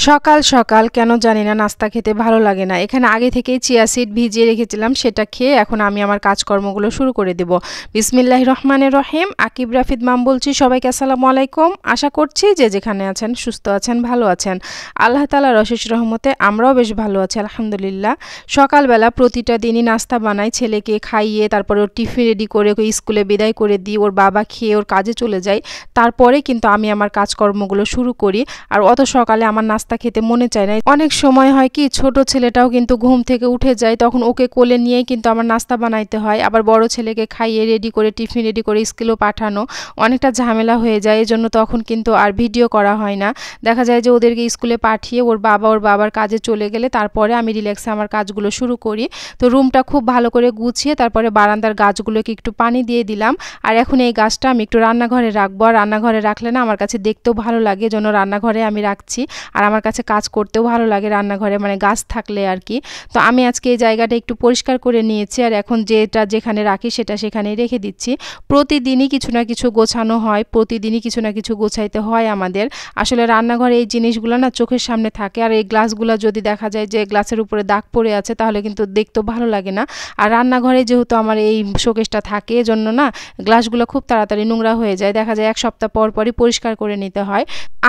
সকাল সকাল কেন জানি না নাস্তা খেতে ভালো লাগে না। এখানে আগে থেকেই চিয়া সিড ভিজিয়ে রেখেছিলাম, সেটা খেয়ে এখন আমি আমার কাজকর্মগুলো শুরু করে দেব। বিসমিল্লাহির রহমানির রহিম। আকিব রাফিদ মাম বলছি। সবাইকে আসসালামু আলাইকুম। আশা করছি যে যেখানে আছেন সুস্থ আছেন, ভালো আছেন। আল্লাহ তাআলার অশেষ রহমতে আমরাও বেশ ভালো আছি আলহামদুলিল্লাহ। সকালবেলা প্রতিটা দিনই নাস্তা বানাই, ছেলেকে খাইয়ে তারপরে ওর টিফিন রেডি করে ওকে স্কুলে বিদায় করে দিই, ওর বাবা খেয়ে ওর কাজে চলে যায়। তারপরে কিন্তু আমি আমার কাজকর্মগুলো শুরু করি। আর অত সকালে আমার নাস্তা খেতে মনে চায় না। অনেক সময় হয় কি, ছোট ছেলেটাও কিন্তু ঘুম থেকে উঠে যায়, তখন ওকে কোলে নিয়েই কিন্তু আমার নাস্তা বানাইতে হয়। আবার বড় ছেলেকে খাইয়ে রেডি করে টিফিন রেডি করে স্কুলেও পাঠানো অনেকটা ঝামেলা হয়ে যায়। এজন্য তখন কিন্তু আর ভিডিও করা হয় না। দেখা যায় যে ওদেরকে স্কুলে পাঠিয়ে ওর বাবার কাজে চলে গেলে তারপরে আমি রিল্যাক্সে আমার কাজগুলো শুরু করি। তো রুমটা খুব ভালো করে গুছিয়ে তারপরে বারান্দার গাছগুলোকে একটু পানি দিয়ে দিলাম। আর এখন এই গাছটা আমি একটু রান্নাঘরে রাখবো। আর রান্নাঘরে রাখলে না আমার কাছে দেখতেও ভালো লাগে, এজন্য রান্নাঘরে আমি রাখছি। আর আমার কাছে কাজ করতেও ভালো লাগে রান্নাঘরে, মানে গাছ থাকলে আর কি। তো আমি আজকে এই জায়গাটা একটু পরিষ্কার করে নিয়েছি, আর এখন যেটা যেখানে রাখি সেটা সেখানেই রেখে দিচ্ছি। প্রতিদিনই কিছু না কিছু গোছানো হয়, প্রতিদিনই কিছু না কিছু গোছাইতে হয় আমাদের। আসলে রান্নাঘরে এই জিনিসগুলো না চোখের সামনে থাকে, আর এই গ্লাসগুলো যদি দেখা যায় যে গ্লাসের উপরে দাগ পড়ে আছে তাহলে কিন্তু দেখতেও ভালো লাগে না। আর রান্নাঘরে যেহেতু আমার এই শোকেসটা থাকে, এজন্য না গ্লাসগুলো খুব তাড়াতাড়ি নোংরা হয়ে যায়। দেখা যায় এক সপ্তাহ পর পরই পরিষ্কার করে নিতে হয়।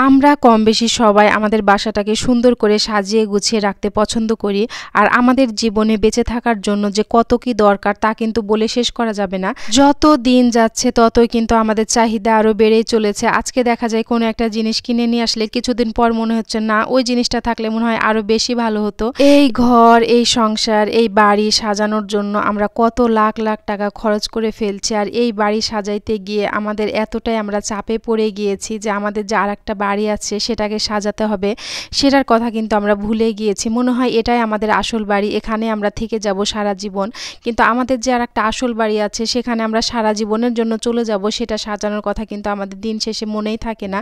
আমরা কম বেশি সবাই আমাদের বাসাটাকে সুন্দর করে সাজিয়ে গুছিয়ে রাখতে পছন্দ করি। আর আমাদের জীবনে বেঁচে থাকার জন্য যে কত কি দরকার তা কিন্তু বলে শেষ করা যাবে না। যত দিন যাচ্ছে ততই কিন্তু আমাদের চাহিদা আরো বেড়েই চলেছে। আজকে দেখা যায় কোনো একটা জিনিস কিনে নিয়ে আসলে কিছুদিন পর মনে হচ্ছে না ওই জিনিসটা থাকলে মনে হয় আরো বেশি ভালো হতো। এই ঘর, এই সংসার, এই বাড়ি সাজানোর জন্য আমরা কত লাখ লাখ টাকা খরচ করে ফেলছি। আর এই বাড়ি সাজাইতে গিয়ে আমাদের এতটাই আমরা চাপে পড়ে গিয়েছি যে আমাদের যে আরেকটা বাড়ি আছে সেটাকে সাজাতে হবে, সেটার কথা কিন্তু আমরা ভুলে গিয়েছি। মনে হয় এটাই আমাদের আসল বাড়ি, এখানে আমরা থেকে যাব সারা জীবন। কিন্তু আমাদের যে আর একটা আসল বাড়ি আছে সেখানে আমরা সারা জীবনের জন্য চলে যাব, সেটা সাজানোর কথা কিন্তু আমাদের দিন শেষে মনেই থাকে না।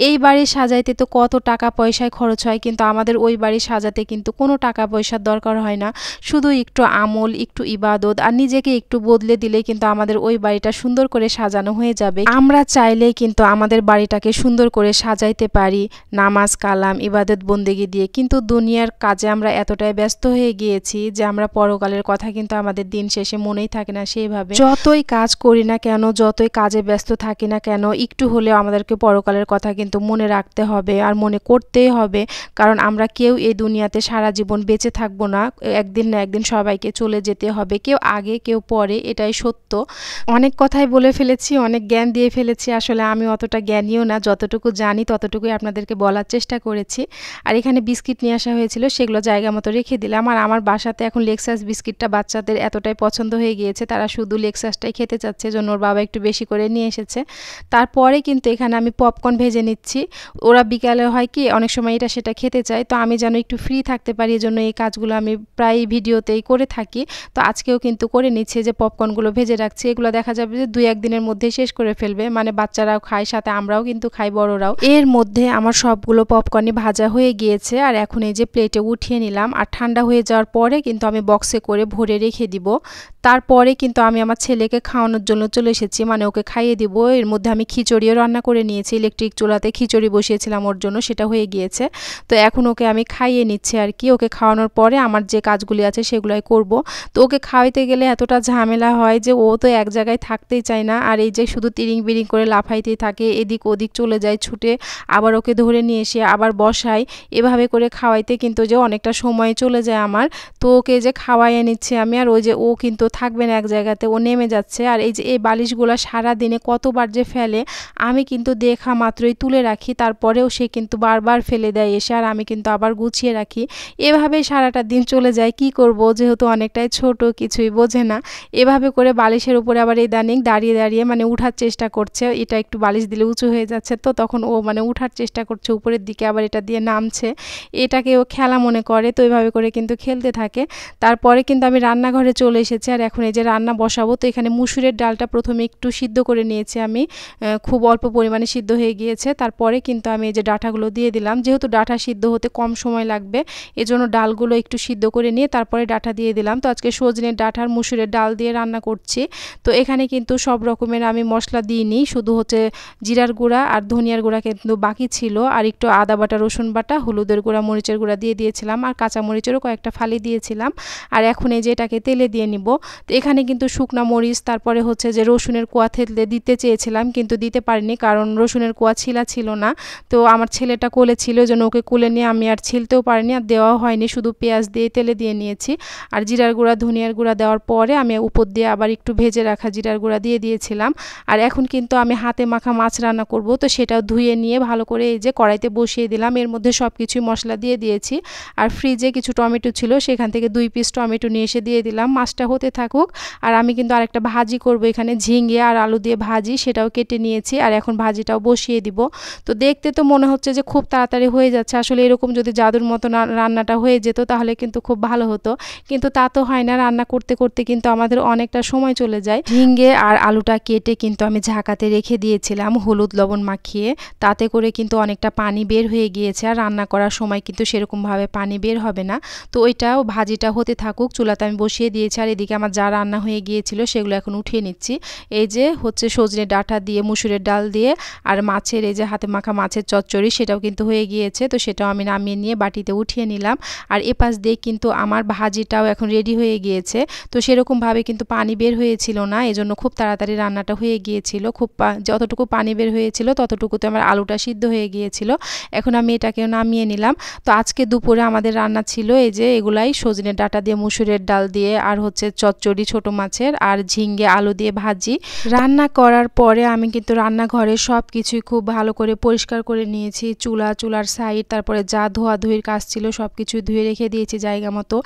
এই বাড়ি সাজাইতে তো কত টাকা পয়সায় খরচ হয়, কিন্তু আমাদের ওই বাড়ি সাজাতে কিন্তু কোনো টাকা পয়সার দরকার হয় না। শুধু একটু আমল, একটু ইবাদত আর নিজেকে একটু বদলে দিলেই কিন্তু আমাদের ওই বাড়িটা সুন্দর করে সাজানো হয়ে যাবে। আমরা চাইলেই কিন্তু আমাদের বাড়িটাকে সুন্দর করে সাজাইতে পারি নামাজ কালাম ইবাদত বন্দেগী দিয়ে। কিন্তু দুনিয়ার কাজে আমরা এতটাই ব্যস্ত হয়ে গিয়েছি যে আমরা পরকালের কথা কিন্তু আমাদের দিন শেষে মনেই থাকে না সেইভাবে। যতই কাজ করি না কেন, যতই কাজে ব্যস্ত থাকি না কেন, একটু হলেও আমাদেরকে পরকালের কথা কিন্তু মনে রাখতে হবে আর মনে করতেই হবে। কারণ আমরা কেউ এই দুনিয়াতে সারা জীবন বেঁচে থাকবো না, একদিন না একদিন সবাইকে চলে যেতে হবে, কেউ আগে কেউ পরে, এটাই সত্য। অনেক কথাই বলে ফেলেছি, অনেক জ্ঞান দিয়ে ফেলেছি। আসলে আমি অতটা জ্ঞানীও না, যতটুকু জানি ততটুকুই আপনাদেরকে বলার চেষ্টা করেছি। আর এখানে বিস্কিট নিয়ে আসা হয়েছিল, সেগুলো জায়গা মতো রেখে দিলাম। আর আমার বাসাতে এখন লেক্সাস বিস্কিটটা বাচ্চাদের এতটাই পছন্দ হয়ে গিয়েছে, তারা শুধু লেক্সাসটাই খেতে চাচ্ছে, জন্য ওর বাবা একটু বেশি করে নিয়ে এসেছে। তারপরে কিন্তু এখানে আমি পপকর্ন ভেজে নিচ্ছি। ওরা বিকালে হয় কি অনেক সময় এটা সেটা খেতে চায়, তো আমি যেন একটু ফ্রি থাকতে পারি এজন্য এই কাজগুলো আমি প্রায় ভিডিওতেই করে থাকি। তো আজকেও কিন্তু করে নিচ্ছে যে পপকর্নগুলো ভেজে রাখছি। এগুলো দেখা যাবে যে 2-1 দিনের মধ্যেই শেষ করে ফেলবে, মানে বাচ্চারাও খায় সাথে আমরাও কিন্তু খাই, বড়রাও। এর মধ্যে আমার সবগুলো পপকর্নই ভাজা হয়ে গিয়েছে। আর এখন এই যে প্লেটে উঠিয়ে নিলাম। আর ঠান্ডা হয়ে যাওয়ার পরে কিন্তু আমি বক্সে করে ভরে রেখে দিব। তারপরে কিন্তু আমি আমার ছেলেকে খাওয়ানোর জন্য চলে এসেছি, মানে ওকে খাইয়ে দিব। এর মধ্যে আমি খিচুড়িও রান্না করে নিয়েছি, ইলেকট্রিক চুলাতে খিচুড়ি বসিয়েছিলাম ওর জন্য, সেটা হয়ে গিয়েছে। তো এখন ওকে আমি খাইয়ে নিচ্ছি আর কি। ওকে খাওয়ানোর পরে আমার যে কাজগুলি আছে সেগুলোই করব। তো ওকে খাওয়াইতে গেলে এতটা ঝামেলা হয় যে ও তো এক জায়গায় থাকতেই চায় না, আর এই যে শুধু তিরিং বিরিং করে লাফাইতেই থাকে, এদিক ওদিক চলে যায় ছুটে, আবার ওকে ধরে নিয়ে এসে আবার বসাই। এভাবে করে খাওয়াইতে কিন্তু যে অনেকটা সময় চলে যায় আমার। তো ওকে যে খাওয়াইয়ে নিচ্ছে আমি, আর ওই যে ও কিন্তু থাকবে না এক জায়গাতে, ও নেমে যাচ্ছে। আর এই যে এই বালিশগুলো সারা দিনে কতবার যে ফেলে, আমি কিন্তু দেখা মাত্রই তুলে রাখি, তারপরেও সে কিন্তু বারবার ফেলে দেয় এসে, আর আমি কিন্তু আবার গুছিয়ে রাখি। এভাবেই সারাটা দিন চলে যায়। কি করব, যেহেতু অনেকটাই ছোট, কিছুই বোঝে না। এভাবে করে বালিশের উপরে আবার ইদানিং দাঁড়িয়ে দাঁড়িয়ে মানে উঠার চেষ্টা করছে। এটা একটু বালিশ দিলে উঁচু হয়ে যাচ্ছে, তো তখন ও মানে উঠার চেষ্টা করছে উপরের দিকে, আবার এটা দিয়ে নামছে। এটাকে ও খেলা মনে করে, তো এইভাবে করে কিন্তু খেলতে থাকে। তারপরে কিন্তু আমি রান্নাঘরে চলে এসেছি। আর এখন এই যে রান্না বসাবো। তো এখানে মুসুরের ডালটা প্রথমে একটু সিদ্ধ করে নিয়েছি আমি, খুব অল্প পরিমাণে সিদ্ধ হয়ে গিয়েছে। তারপরে কিন্তু আমি এই যে ডাঁটাগুলো দিয়ে দিলাম, যেহেতু ডাঁটা সিদ্ধ হতে কম সময় লাগবে এজন্য ডালগুলো একটু সিদ্ধ করে নিয়ে তারপরে ডাঁটা দিয়ে দিলাম। তো আজকে সজনের ডাঁটা আর মুসুরের ডাল দিয়ে রান্না করছি। তো এখানে কিন্তু সব রকমের আমি মশলা দিইনি, শুধু হচ্ছে জিরার গুঁড়া আর ধনিয়ার গুঁড়া কিন্তু বাকি ছিল, আর একটু আদা বাটা, রসুন বাটা, হলুদের গুঁড়া, মরিচের গুঁড়া দিয়ে দিয়েছিলাম, আর কাঁচা মরিচেরও কয়েকটা ফালি দিয়েছিলাম। আর এখন এই যে এটাকে তেলে দিয়ে নিব। তো এখানে কিন্তু শুকনা মরিচ, তারপরে হচ্ছে যে রসুনের কোয়া থেতলে দিতে চেয়েছিলাম কিন্তু দিতে পারিনি, কারণ রসুনের কোয়া ছিল না। তো আমার ছেলেটা কোলে ছিল, ওই জন্য ওকে কোলে নিয়ে আমি আর ছিলতেও পারিনি, আর দেওয়াও হয়নি, শুধু পেঁয়াজ দিয়ে তেলে দিয়ে নিয়েছি। আর জিরার গুঁড়া, ধনিয়ার গুঁড়া দেওয়ার পরে আমি উপর দিয়ে আবার একটু ভেজে রাখা জিরার গুঁড়া দিয়ে দিয়েছিলাম। আর এখন কিন্তু আমি হাতে মাখা মাছ রান্না করব। তো সেটাও ধুয়ে নিয়ে ভালো করে এই যে কড়াইতে বসিয়ে দিলাম, এর মধ্যে সব কিছুই মশলা দিয়ে দিয়েছি। আর ফ্রিজে কিছু টমেটো ছিল, সেখান থেকে 2 পিস টমেটো নিয়ে এসে দিয়ে দিলাম। মাছটা হতে থাকুক। আর আমি কিন্তু আরেকটা ভাজি করব এখানে, ঝিঙে আর আলু দিয়ে ভাজি, সেটাও কেটে নিয়েছি। আর এখন ভাজিটাও বসিয়ে দিব। তো দেখতে তো মনে হচ্ছে যে খুব তাড়াতাড়ি হয়ে যাচ্ছে, আসলে এরকম যদি জাদুর মতো রান্নাটা হয়ে যেত তাহলে কিন্তু খুব ভালো হতো, কিন্তু তা তো হয় না। রান্না করতে করতে কিন্তু আমাদের অনেকটা সময় চলে যায়। ঝিঙে আর আলুটা কেটে কিন্তু আমি ঝাঁকাতে রেখে দিয়েছিলাম হলুদ লবণ মাখিয়ে, তাতে করে কিন্তু অনেকটা পানি বের হয়ে গিয়েছে, আর রান্না করার সময় কিন্তু সেরকমভাবে পানি বের হবে না। তো ওইটাও ভাজিটা হতে থাকুক, চুলাতে আমি বসিয়ে দিয়েছি। আর এদিকে আমার যা রান্না হয়ে গিয়েছিল সেগুলো এখন উঠিয়ে নিচ্ছি। এই যে হচ্ছে সজনে ডাঁটা দিয়ে, মুসুরের ডাল দিয়ে, আর মাছের এই যে হাতে মাখা মাছের চচ্চড়ি, সেটাও কিন্তু হয়ে গিয়েছে। তো সেটাও আমি নামিয়ে নিয়ে বাটিতে উঠিয়ে নিলাম। আর এপাশ দিয়ে কিন্তু আমার ভাজিটাও এখন রেডি হয়ে গিয়েছে। তো সেরকমভাবে কিন্তু পানি বের হয়েছিল না, এজন্য খুব তাড়াতাড়ি রান্নাটা হয়ে গিয়েছিল। যতটুকু পানি বের হয়েছিল ততটুকুতে আমার আলুটা সিদ্ধ হয়ে গিয়েছিল। এখন আমি এটাকেও নামিয়ে নিলাম। তো আজকে দুপুরে আমাদের রান্না ছিল এই যে এগুলাই, সজনের ডাঁটা দিয়ে, মুসুরের ডাল দিয়ে, আর হচ্ছে চচ্চড়ি ছোট মাছের, আর ঝিঙ্গে আলু দিয়ে ভাজি। রান্না করার পরে আমি কিন্তু রান্নাঘরে সব কিছুই খুব ভালো করে পরিষ্কার করে নিয়েছি, চুলার সাইড, তারপরে যা ধোয়াধুয়ির কাজ ছিল সব কিছুই ধুয়ে রেখে দিয়েছি জায়গা মতো।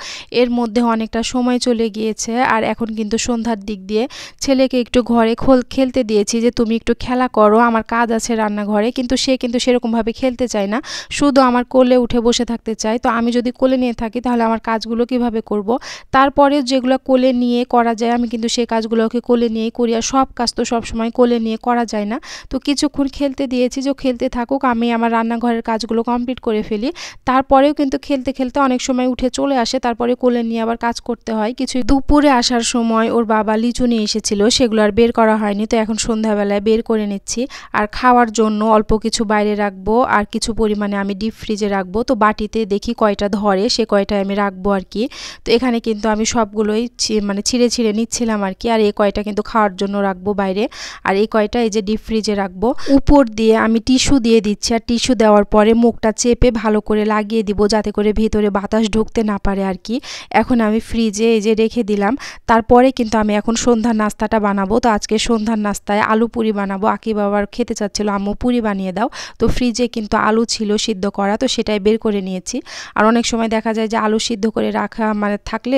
এর মধ্যে অনেকটা সময় চলে গিয়েছে, আর এখন কিন্তু সন্ধ্যার দিক দিয়ে ছেলেকে একটু ঘরে খেলতে দিয়েছি, যে তুমি একটু খেলা করো, আমার কাজ আছে রান্নাঘরে। কিন্তু সে কিন্তু সেরকমভাবে খেলতে চায় না, শুধু আমার কোলে উঠে বসে থাকতে চায়। তো আমি যদি কোলে নিয়ে থাকি তাহলে আমার কাজগুলো কিভাবে করব। তারপরে যেগুলো কোলে নিয়ে করা যায় আমি কিন্তু সেই কাজগুলোকে কোলে নিয়েই করি, আর সব কাজ তো সবসময় কোলে নিয়ে করা যায় না। তো কিছুক্ষণ খেলতে দিয়েছি, যে খেলতে থাকুক, আমি আমার রান্নাঘরের কাজগুলো কমপ্লিট করে ফেলি। তারপরেও কিন্তু খেলতে খেলতে অনেক সময় উঠে চলে আসে, তারপরে কোলে নিয়ে আবার কাজ করতে হয়। কিছু দুপুরে আসার সময় ওর বাবা লিচু নিয়ে এসেছিল, সেগুলো আর বের করা হয়নি, তো এখন সন্ধ্যাবেলায় বের করে নিচ্ছি। আর খাওয়ার জন্য অল্প কিছু বাইরে রাখবো, আর কিছু পরিমাণে আমি ডিপ ফ্রিজে রাখবো। তো বাটিতে দেখি কয়টা ধরে সে কয়টায় আমি রাখবো আর কি। তো এখানে কিন্তু আমি সবগুলোই মানে ছিঁড়ে নিচ্ছিলাম আর কি। আর এই কয়টা কিন্তু খাওয়ার জন্য রাখবো বাইরে, আর এই কয়টা এই যে ডিপ ফ্রিজে রাখবো। উপর দিয়ে আমি টিস্যু দিয়ে দিচ্ছি, আর টিস্যু দেওয়ার পরে মুখটা চেপে ভালো করে লাগিয়ে দিব, যাতে করে ভিতরে বাতাস ঢুকতে না পারে আর কি। এখন আমি ফ্রিজে এই যে রেখে দিলাম। তারপরে কিন্তু আমি এখন সন্ধ্যার নাস্তাটা বানাবো। তো আজকে সন্ধ্যার নাস্তায় আলু পুরি বানাবো। আকিব বাবার খেতে চাচ্ছিল, আম্মু পুরি বানিয়ে দাও। তো ফ্রিজে কিন্তু আলু ছিল সিদ্ধ করা, তো সেটাই বের করে নিয়েছি। আর অনেক সময় দেখা যায় যে আলু সিদ্ধ করে রাখা মানে থাকলে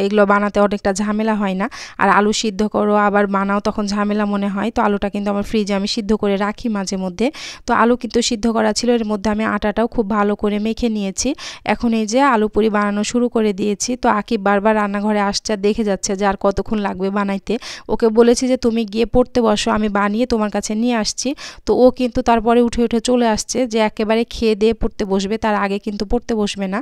এগুলো বানাতে অনেকটা ঝামেলা হয় না, আর আলু সিদ্ধ করো আবার বানাও তখন ঝামেলা মনে হয়। তো আলুটা কিন্তু আমার ফ্রিজে আমি সিদ্ধ করে রাখি মাঝে মধ্যে। তো আলু কিন্তু সিদ্ধ করা ছিল, এর মধ্যে আমি আটাটাও খুব ভালো করে মেখে নিয়েছি। এখন এই যে আলু পুরি বানানো শুরু করে দিয়েছি। তো আকিব বারবার রান্নাঘরে আসছে, দেখে যাচ্ছে যে আর কতক্ষণ লাগবে বানাইতে। ওকে বলেছি যে তুমি গিয়ে পড়তে বসো, আমি বানিয়ে তোমার কাছে নিয়ে আসছি। তো ও কিন্তু তারপরে উঠে চলে আসছে, যে একেবারে খেয়ে দিয়ে পড়তে বসবে, তার আগে কিন্তু পড়তে বসবে না,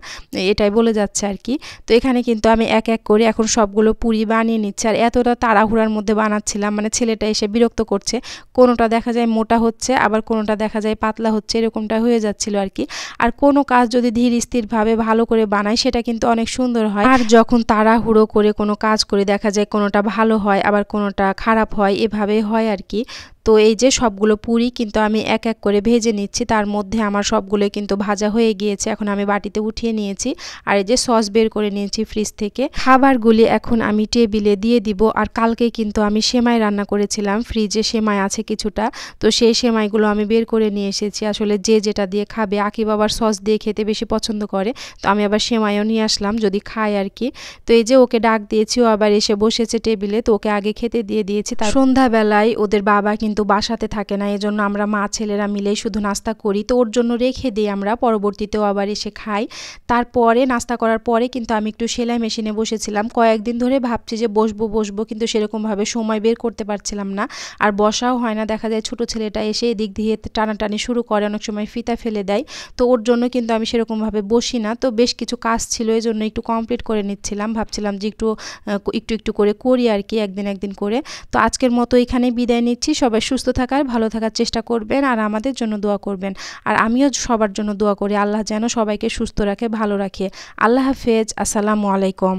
এটাই বলে যাচ্ছে আর কি। তো এখানে কিন্তু আমি এক এক করে এখন সবগুলো পুরি বানিয়ে নিচ্ছি। আর এতটা তাড়াহুড়ার মধ্যে বানাচ্ছিলাম, মানে ছেলেটা এসে বিরক্ত করছে, কোনোটা দেখা যায় মোটা হচ্ছে, আবার কোনোটা দেখা যায় পাতলা হচ্ছে, এরকমটা হয়ে যাচ্ছিল আর কি। আর কোনো কাজ যদি ধীর স্থিরভাবে ভালো করে বানাই সেটা কিন্তু অনেক সুন্দর হয়। আর যখন তাড়াহুড়ো করে কোনো কাজ করে দেখা যায় কোনোটা ভালো হয়, আবার কোনোটা খারাপ হয়, এভাবেই হয় আর কি। তো এই যে সবগুলো পুরি কিন্তু আমি এক এক করে ভেজে নিচ্ছি, তার মধ্যে আমার সবগুলো কিন্তু ভাজা হয়ে গিয়েছে। এখন আমি বাটিতে উঠিয়ে নিয়েছি, আর এই যে সস বের করে নিয়েছি ফ্রিজ থেকে। খাবারগুলি এখন আমি টেবিলে দিয়ে দিব। আর কালকে কিন্তু আমি সেমাই রান্না করেছিলাম, ফ্রিজে সেমাই আছে কিছুটা, তো সেই সেমাইগুলো আমি বের করে নিয়ে এসেছি। আসলে যে যেটা দিয়ে খাবে, আকিব আবার সস দিয়ে খেতে বেশি পছন্দ করে, তো আমি আবার সেমাইও নিয়ে আসলাম যদি খায় আর কি। তো এই যে ওকে ডাক দিয়েছি, ও আবার এসে বসেছে টেবিলে, তো ওকে আগে খেতে দিয়ে দিয়েছি। তার সন্ধ্যাবেলায় ওদের বাবা কিন্তু কিন্তু বাসাতে থাকে না, এজন্য আমরা মা ছেলেরা মিলেই শুধু নাস্তা করি। তো ওর জন্য রেখে দিই আমরা, পরবর্তীতেও আবার এসে খাই। তারপরে নাস্তা করার পরে কিন্তু আমি একটু সেলাই মেশিনে বসেছিলাম। কয়েকদিন ধরে ভাবছি যে বসবো, কিন্তু সেরকমভাবে সময় বের করতে পারছিলাম না, আর বসাও হয় না। দেখা যায় ছোট ছেলেটা এসে এদিক দিয়ে টানাটানি শুরু করে, অনেক সময় ফিতা ফেলে দেয়। তো ওর জন্য কিন্তু আমি সেরকমভাবে বসি না। তো বেশ কিছু কাজ ছিল, এই জন্য একটু কমপ্লিট করে নিচ্ছিলাম। ভাবছিলাম যে একটু করে করি আর কি, একদিন করে। তো আজকের মতো এখানেই বিদায় নিচ্ছি। সবাই সুস্থ থাকার, ভালো থাকার চেষ্টা করবেন, আর আমাদের জন্য দোয়া করবেন। আর আমিও সবার জন্য দোয়া করি, আল্লাহ যেন সবাইকে সুস্থ রাখে, ভালো রাখে। আল্লাহ হাফেজ, আসসালামু আলাইকুম।